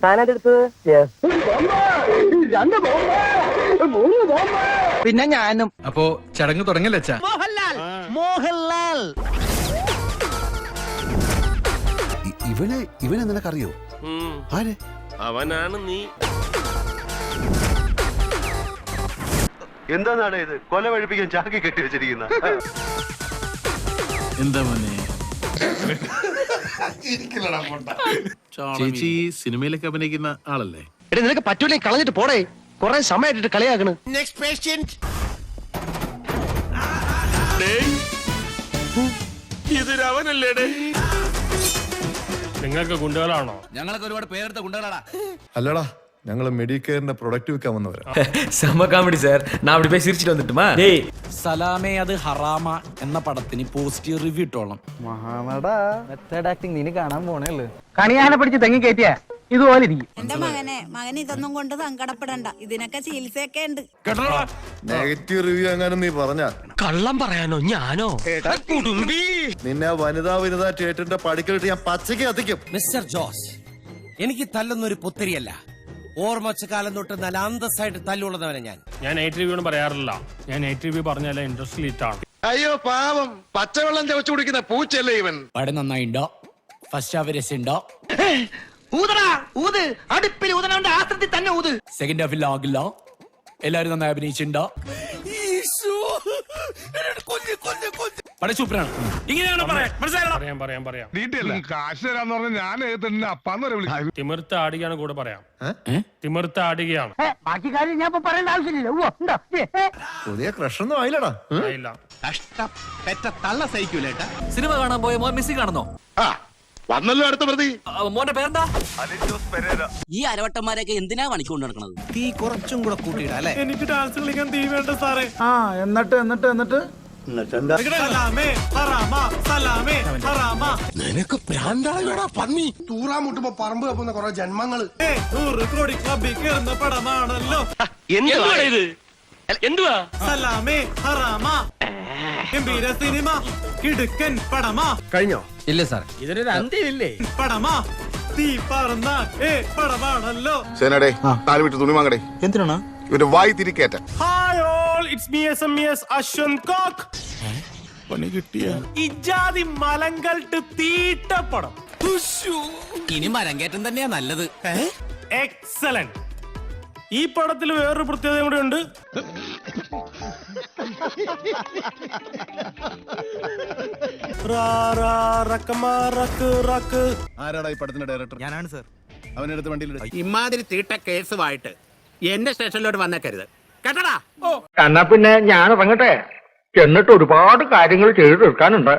താനായിട്ട് എടുത്തത്? പിന്നെ ഞാനും. അപ്പോ ചടങ്ങ് തുടങ്ങല്ലേ അച്ഛാ? മോഹൻലാൽ ഇവനെ നിനക്കറിയോ? ആരെ? അവനാണ് നീ. എന്താണ് ഇത്? കൊല വഴിപ്പിക്കാൻ ചാക്കി കെട്ടി വെച്ചിരിക്കുന്ന എന്താ മോനെ? ചേച്ചി സിനിമയിലൊക്കെ അഭിനയിക്കുന്ന ആളല്ലേ? എടി നിനക്ക് പറ്റൂലേ കളഞ്ഞിട്ട് പോടേ. കൊറേ സമയമായിട്ട് കളിയാക്കണ്. Next patient. ഇതൊരവനല്ലേടേ? നിങ്ങൾക്ക് ഗുണ്ടകളാണോ? ഞങ്ങളൊക്കെ ഒരുപാട് പേരെടുത്ത ഗുണ്ടകളാടാ. അല്ലടാ, ഞങ്ങള് മെഡിക്കെയറിന്റെ പ്രൊഡക്റ്റ് വിൽക്കാൻ വന്നവരാ. செம்ம காமெடி சார். நான் அப்படி போய் சிரிச்சிட்டு வந்துட்டுமா? டேய் സലാമേ അത് ഹറാമ എന്ന പടത്തിന് പോസിറ്റീവ് റിവ്യൂ ഇട്ടോളാം. മെത്തേഡ് ആക്ടിങ് നീ കാണാൻ പോണേള്ളു. കണിയാനെ പിടിച്ച് തെങ്ങി കയറ്റിയ ഇതുപോലെ ഇരിക്കും. എന്റെ മകൻ ഇതൊന്നും കൊണ്ട് സങ്കടപ്പെടണ്ട, ഇതിനൊക്കെ ചികിത്സയൊക്കെ ഉണ്ട്. നെഗറ്റീവ് റിവ്യൂ എങ്ങാനും നീ പറഞ്ഞ കള്ളം പറയാനോ ഞാനോ? നിന്നെ വനിതാ തിയേറ്ററിന്റെ പടിക്കലിട്ട് ഞാൻ പച്ചയ്ക്ക് കത്തിക്കും. മിസ്റ്റർ ജോസ്, എനിക്ക് തല്ലുന്നൊരു പുത്തിരിയല്ല. ഓർമ്മച്ച കാലം തൊട്ട് നല്ല അന്തസ്സായിട്ട് തല്ലുള്ളവനെ ഞാൻ നെഗറ്റീവ് റിവ്യൂ പറയാറില്ല. ഞാൻ നെഗറ്റീവ് റിവ്യൂ പറഞ്ഞാൽ ഇൻട്രസ്റ്റ് ഇട്ടാണ്. അയ്യോ പാവം, പച്ചവെള്ളം ചവച്ചു കുടിക്കുന്ന പൂച്ചല്ലേ ഇവൻ. പടം നന്നായിണ്ടോ? First half രസമുണ്ടോ? ഊതടാ ഊത്, അടുപ്പിൽ ഊതണോണ്ട് ആസ്ത്രത്തിൽ തന്നെ ഊത്. സെക്കൻഡ് ഹാഫിൽ ആകില്ല. എല്ലാരും നന്നായി അഭിനയിച്ചിട്ടുണ്ടോ? പടം സൂപ്പറാണ്. ഇങ്ങനെയാണ് പറയാം. കാശ് തരാന്ന് പറഞ്ഞ ഞാൻ തന്നെ അപ്പാന്ന് വരെ വിളിക്കും. തിമിർത്ത് ആടുകയാണ് കൂടെ പറയാം. തിമിർത്ത് ആടുകയാണ്. ബാക്കി കാര്യം ഞാൻ പറയേണ്ട ആവശ്യമില്ല. പുതിയ ക്രഷൊന്നും ആയില്ലടാ. ഇല്ല. തള്ള സഹിക്കൂലേട്ടാ. സിനിമ കാണാൻ പോയ മോൻ മിസ്സിംഗ് കാണുന്നോ? വന്നല്ലോ അടുത്ത പ്രതി. മോന്റെ പേരെന്താ? ഈ അരവട്ടന്മാരെയൊക്കെ എന്തിനാ പണിക്കൊണ്ട് നടക്കുന്നത്? തീ കുറച്ചും കൂടെ കൂട്ടിയിടാ അല്ലെ? എനിക്ക് ഡാൻസ് കളിക്കാൻ തീ വേണ്ട സാറേ. എന്നിട്ട് നിനക്ക് പ്രാന്താളോടാ പന്നി. തൂറാൻ മുട്ടുമ്പോ പറമ്പ് കപ്പുന്ന കുറെ ജന്മങ്ങള്. 100 കോടി ക്ലബിൽ കയറുന്ന പടമാണല്ലോ. എന്തുവാ സലാമേ ഹറാമ. ഗംഭീര സിനിമ, കിടുക്കൻ പടമാ. കഴിഞ്ഞോ? ഇല്ല സാർ. ഇതിനൊരു അന്ത്യമില്ലേ? പടമാ തീ പറന്ന പടമാണല്ലോ. സേനടേ, താല് വിട്ട് തുണി വാങ്ങടേ. എന്തിനാണ് ഇവന്റെ വായി തിരിക്കേറ്റ. Hi all, it's me SMS Ashwanth Kok. പണി കിട്ടിയ ഇജാതി മലങ്കൾട്ട് തീട്ടപ്പടം. ഇനി മരം കയറ്റം തന്നെയാ നല്ലത്. എക്സലന്റ്. ഈ പടത്തിൽ വേറൊരു പ്രത്യേകത കൂടെ ഉണ്ട്. ആരാടാ ഈ പടത്തിന്റെ ഡയറക്ടർ? ഞാനാണ് സാർ. അവനെടുത്ത് വണ്ടിയിൽ ഇമാതിരി തീട്ട കേസുമായിട്ട് എന്റെ സ്റ്റേഷനിലോട്ട് വന്നേക്കരുത് കേട്ടടാ. എന്നാ പിന്നെ ഞാൻ ഇറങ്ങട്ടെ. എന്നിട്ട് ഒരുപാട് കാര്യങ്ങൾ ചെയ്തു തീർക്കാനുണ്ട്.